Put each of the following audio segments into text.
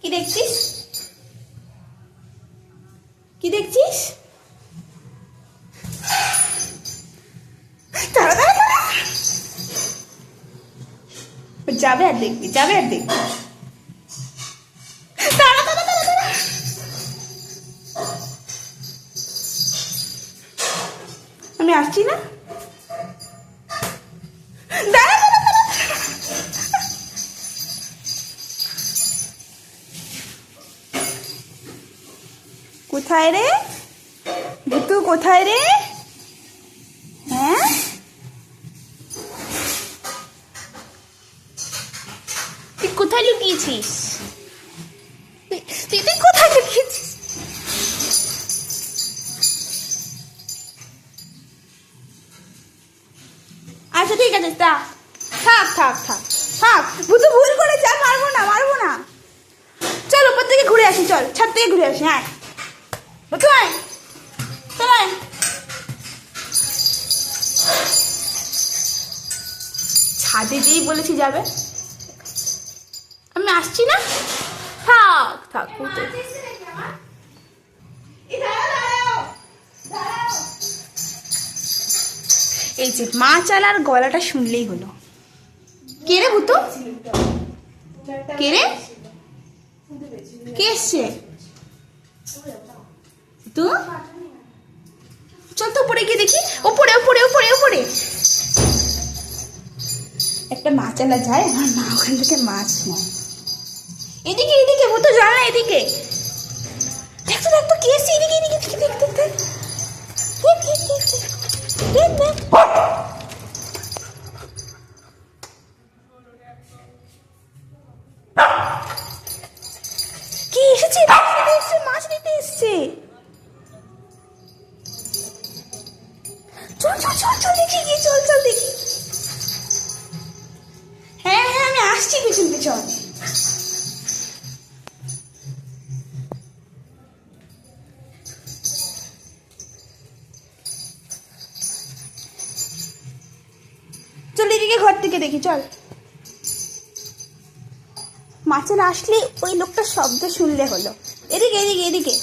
কি দেখছিস? কি দেখছিস? যাবে আর দেখবি, যাবে আর দেখবি। আমি আসছি না। কোথায় রে ভুতু, কোথায় রে? হ্যাঁ, তুই কোথায় লুকিয়েছিস? তুই কোথায় লুকিয়েছিস? আচ্ছা ঠিক আছে, থাক থাক থাক থাক থাক। ভুতু ভুল করে যা, মারবো না, মারবো না। চল উপর থেকে ঘুরে আসি, চল ছাদ থেকে ঘুরে আসি। হ্যাঁ ভুতু আয়, চল আয়। ছাদে যেই বলেছি যাবে, আমি আসছি না। থাক থাক ভুতু। এই যে মা চালার গলাটা শুনলেই হলো। কে রে ভুতু? কে রে? কে এসছে? তো চল তো উপরে গিয়ে দেখি। উপরে উপরে উপরে উপরে একটা মাছ চালা যায়, আমার মা ওখান থেকে মাছ নেয়। এদিকে এদিকে ভুতু, যা না এদিকে। দেখতো দেখতো কে এসছে, এদিকে এদিকে দেখ দেখ দেখ দেখ দেখ দেখ। কি এসেছে? মাছ নিতে এসছে। চল চল চল চল দেখি গিয়ে, চল চল দেখি। হ্যাঁ হ্যাঁ আমি আসছি পিছন পিছন। চল এদিকে ঘর থেকে দেখি, চল। মাছের আসলে ওই লোকটার শব্দ শুনলে হলো। এদিকে এদিকে এদিকে।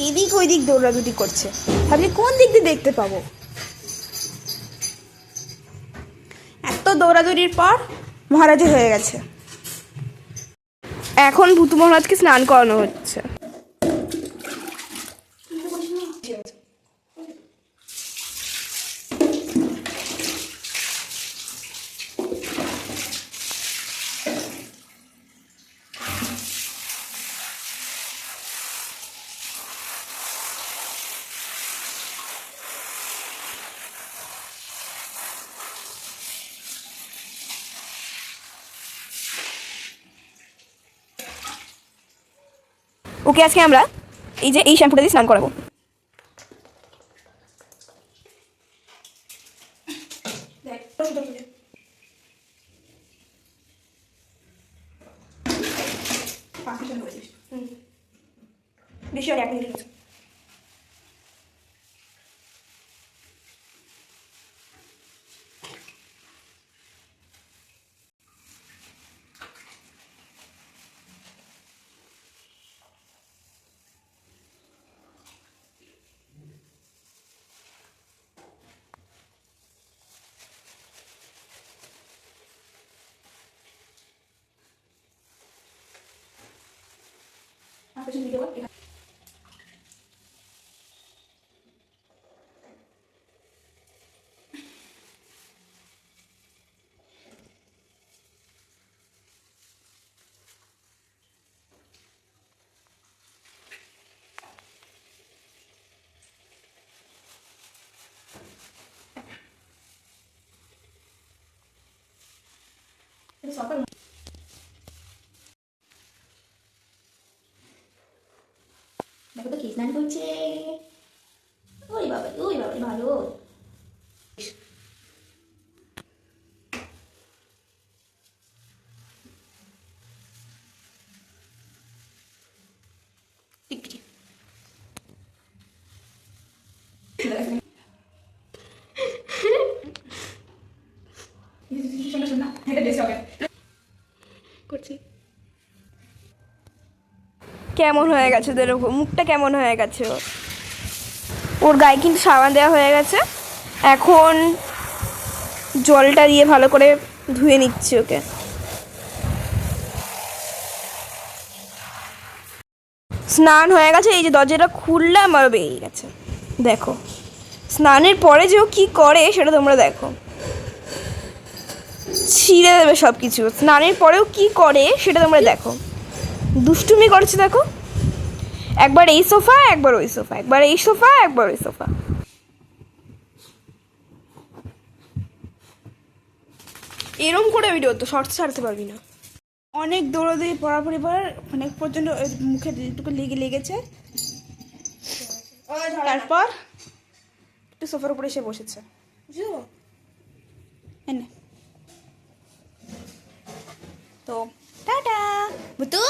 এদিক ওই দিক দৌড়াদৌড়ি করছে, ভাবছি কোন দিক দিয়ে দেখতে পাবো। এত দৌড়াদৌড়ির পর মহারাজে হয়ে গেছে। এখন ভূতু মহারাজকে স্নান করানো হচ্ছে। ওকে আজকে আমরা এই যে এই শ্যাম্পুটা দিয়ে স্নান করাবো। বেশি আর 1 মিনিট আছে। সকাল দেখো তো কি স্নান করছে। ওই বাবা ভালো। টিকটিকি করছি। কেমন হয়ে গেছে ওদের ওপর, মুখটা কেমন হয়ে গেছে ওর। ওর গায়ে কিন্তু সাবান দেওয়া হয়ে গেছে, এখন জলটা দিয়ে ভালো করে ধুয়ে নিচ্ছি ওকে। স্নান হয়ে গেছে, এই যে দরজাটা খুললাম আর বেরিয়ে গেছে। দেখো স্নানের পরে যে ও কী করে সেটা তোমরা দেখো, ছিঁড়ে দেবে সব কিছু। স্নানের পরেও কি করে সেটা তোমরা দেখো, দুষ্টুমি করছে দেখো, একবার এই সোফা একবার ওই সোফা, একবার এই সোফা একবার ওই সোফা। এরম করে ভিডিও তো শর্টস ছাড়তে পারবি না। অনেক দৌড়াদৌড়ি পড়াপড়ি পর মানে প্রচণ্ড মুখে যেটুকু লেগেছে। তারপর একটু সোফার উপরে এসে বসেছে। এনে তো টাটা বুতু।